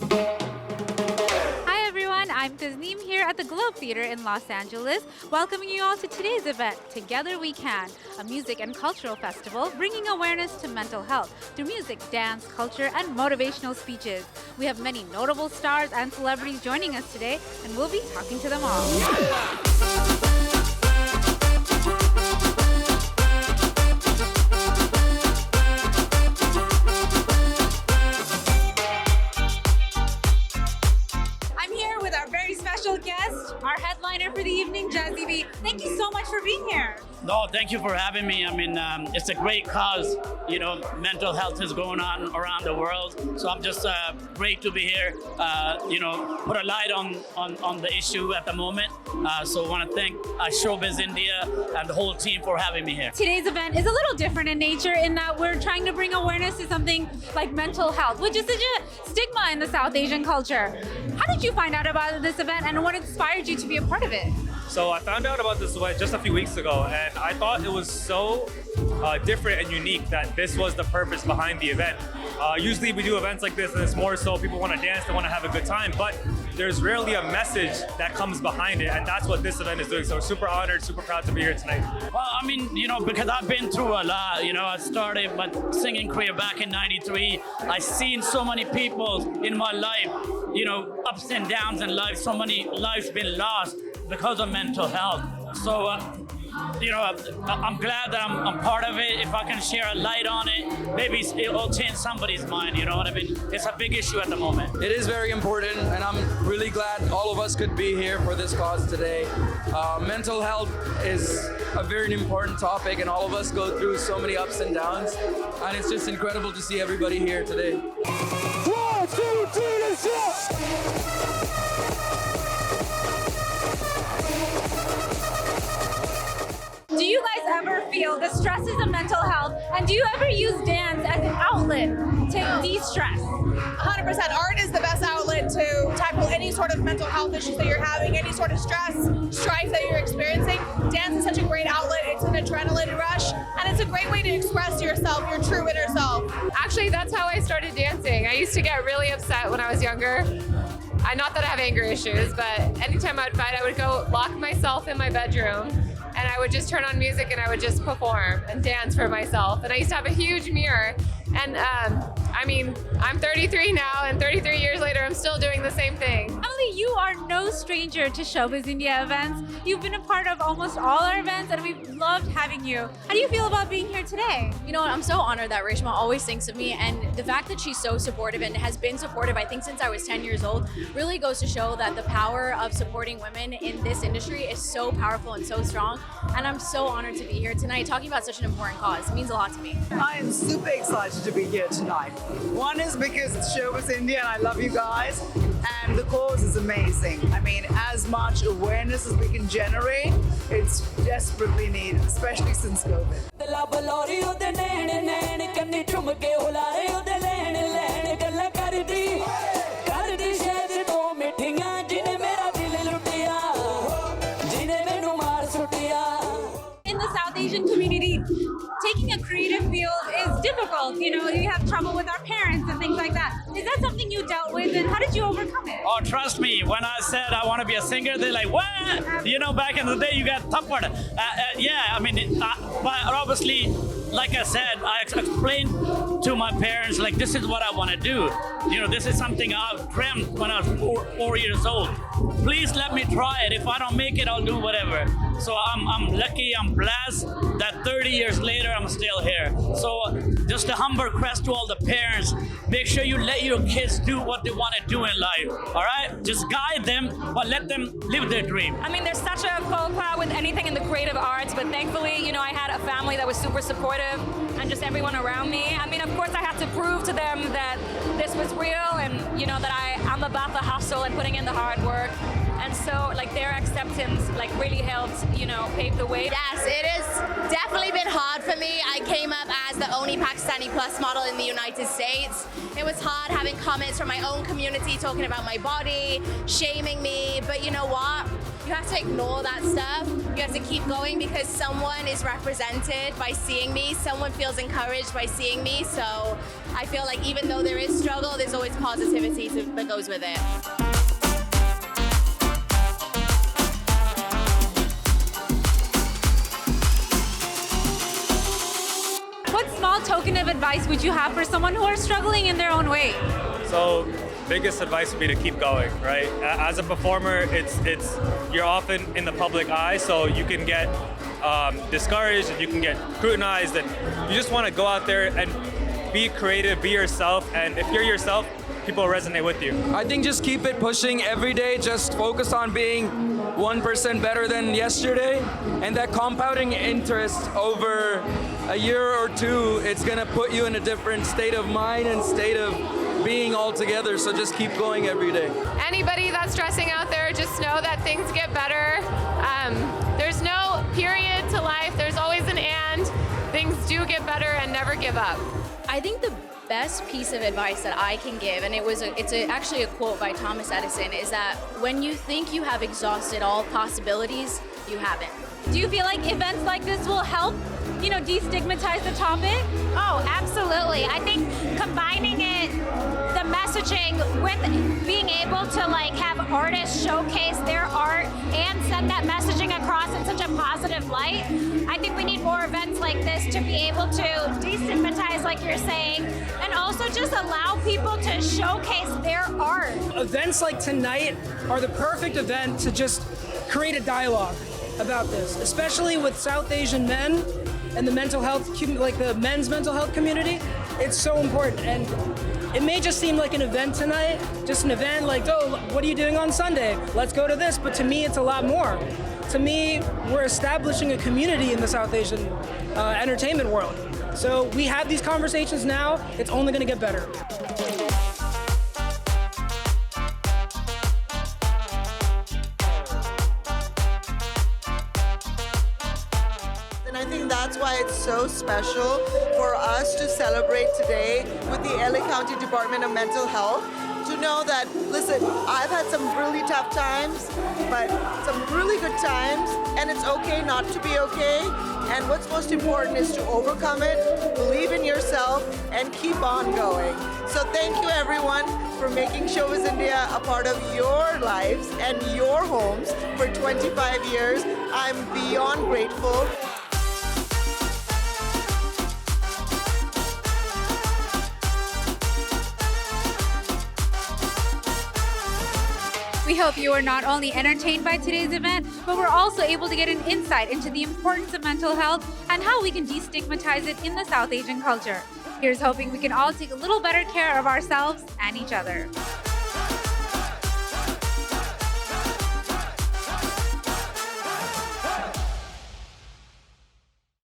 Hi everyone, I'm Tasneem here at the Globe Theatre in Los Angeles, welcoming you all to today's event, Together We Can, a music and cultural festival bringing awareness to mental health through music, dance, culture, and motivational speeches. We have many notable stars and celebrities joining us today, and we'll be talking to them all. I'm here with our very special guest, our headliner for the evening, Jazzy B. Thank you so much for being here. No, thank you for having me. I mean, it's a great cause. You know, mental health is going on around the world. So I'm just great to be here. Put a light on the issue at the moment. So I want to thank Showbiz India and the whole team for having me here. Today's event is a little different in nature in that we're trying to bring awareness to something like mental health, which is such a stigma in the South Asian culture. How did you find out about this event and what inspired you to be a part of it? So I found out about this event just a few weeks ago, and I thought it was so different and unique that this was the purpose behind the event. Usually we do events like this and it's more so people want to dance, they want to have a good time, but there's rarely a message that comes behind it, and that's what this event is doing. So we're super honored, super proud to be here tonight. Well, I mean, because I've been through a lot. I started my singing career back in '93. I've seen so many people in my life, ups and downs in life. So many lives been lost because of mental health. So, I'm glad that I'm part of it. If I can share a light on it, maybe it'll change somebody's mind, you know what I mean? It's a big issue at the moment. It is very important, and I'm really glad all of us could be here for this cause today. Mental health is a very important topic, and all of us go through so many ups and downs, and it's just incredible to see everybody here today. 1, 2, 3, let's go! Do you guys ever feel the stresses of mental health, and do you ever use dance as an outlet to de-stress? 100%. Art is the best outlet to tackle any sort of mental health issues that you're having, any sort of strife that you're experiencing. Dance is such a great outlet. It's an adrenaline rush, and it's a great way to express yourself, your true inner self. Actually, that's how I started dancing. I used to get really upset when I was younger. Not that I have anger issues, but anytime I'd fight, I would go lock myself in my bedroom, and I would just turn on music and I would just perform and dance for myself. And I used to have a huge mirror. And I'm 33 now, and 33 years later, I'm still doing the same thing. Emily, you are no stranger to Showbiz India events. You've been a part of almost all our events, and we've loved having you. How do you feel about being here today? You know what, I'm so honored that Reshma always thinks of me, and the fact that she's so supportive and has been supportive, I think, since I was 10 years old, really goes to show that the power of supporting women in this industry is so powerful and so strong. And I'm so honored to be here tonight talking about such an important cause. It means a lot to me. I am super excited to be here tonight. One is because it's Showbiz India and I love you guys, and the cause is amazing. I mean, as much awareness as we can generate, it's desperately needed, especially since COVID. In the South Asian community, taking a creative field is difficult. You have trouble with our parents and things like that. Is that something you dealt with, and how did you overcome it? Oh, trust me, when I said I want to be a singer, they're like, what? Back in the day, you got tough word. But obviously, like I said, I explained to my parents, like, this is what I want to do. This is something I've dreamt when I was 4 years old. Please let me try it. If I don't make it, I'll do whatever. So I'm lucky, I'm blessed that 30 years later, I'm still here. So just a humble request to all the parents, make sure you let your kids do what they want to do in life, all right? Just guide them, but let them live their dream. I mean, there's such a faux pas with anything in the creative arts, but thankfully, I had a family that was super supportive, and just everyone around me. I mean, of course, I had to prove to them that this was real, and that I'm about the hustle and putting in the hard work. And so, their acceptance, really helped, pave the way. Yes, it has definitely been hard for me. I came up as the only Pakistani plus model in the United States. It was hard having comments from my own community talking about my body, shaming me, but you know what? You have to ignore that stuff. You have to keep going because someone is represented by seeing me. Someone feels encouraged by seeing me. So I feel like even though there is struggle, there's always positivity that goes with it. What small token of advice would you have for someone who are struggling in their own way? So, biggest advice would be to keep going, right? As a performer, it's you're often in the public eye, so you can get discouraged and you can get scrutinized, and you just want to go out there and be creative, be yourself, and if you're yourself, people resonate with you. I think just keep it pushing every day. Just focus on being 1% better than yesterday, and that compounding interest over a year or two, it's gonna put you in a different state of mind and state of being altogether. So just keep going every day. Anybody that's stressing out there, just know that things get better. There's no period to life. There's always an and. Things do get better, and never give up. I think the best piece of advice that I can give, and actually a quote by Thomas Edison, is that when you think you have exhausted all possibilities, you haven't. Do you feel like events like this will help, destigmatize the topic? Oh, absolutely. I think combining it, the messaging with being able to have artists showcase their art and send that messaging across in such a positive light. I think we need more events like this to be able to destigmatize, like you're saying, and also just allow people to showcase their art. Events like tonight are the perfect event to just create a dialogue about this, especially with South Asian men and the mental health, the men's mental health community. It's so important, and it may just seem like an event tonight, just an event oh, what are you doing on Sunday? Let's go to this, but to me, it's a lot more. To me, we're establishing a community in the South Asian entertainment world. So we have these conversations now, it's only gonna get better. And I think that's why it's so special for us to celebrate today with the LA County Department of Mental Health. To know that, listen, I've had some really tough times, but some really good times, and it's okay not to be okay. And what's most important is to overcome it, believe in yourself, and keep on going. So thank you everyone for making Showbiz India a part of your lives and your homes for 25 years. I'm beyond grateful. We hope you are not only entertained by today's event, but we're also able to get an insight into the importance of mental health and how we can destigmatize it in the South Asian culture. Here's hoping we can all take a little better care of ourselves and each other.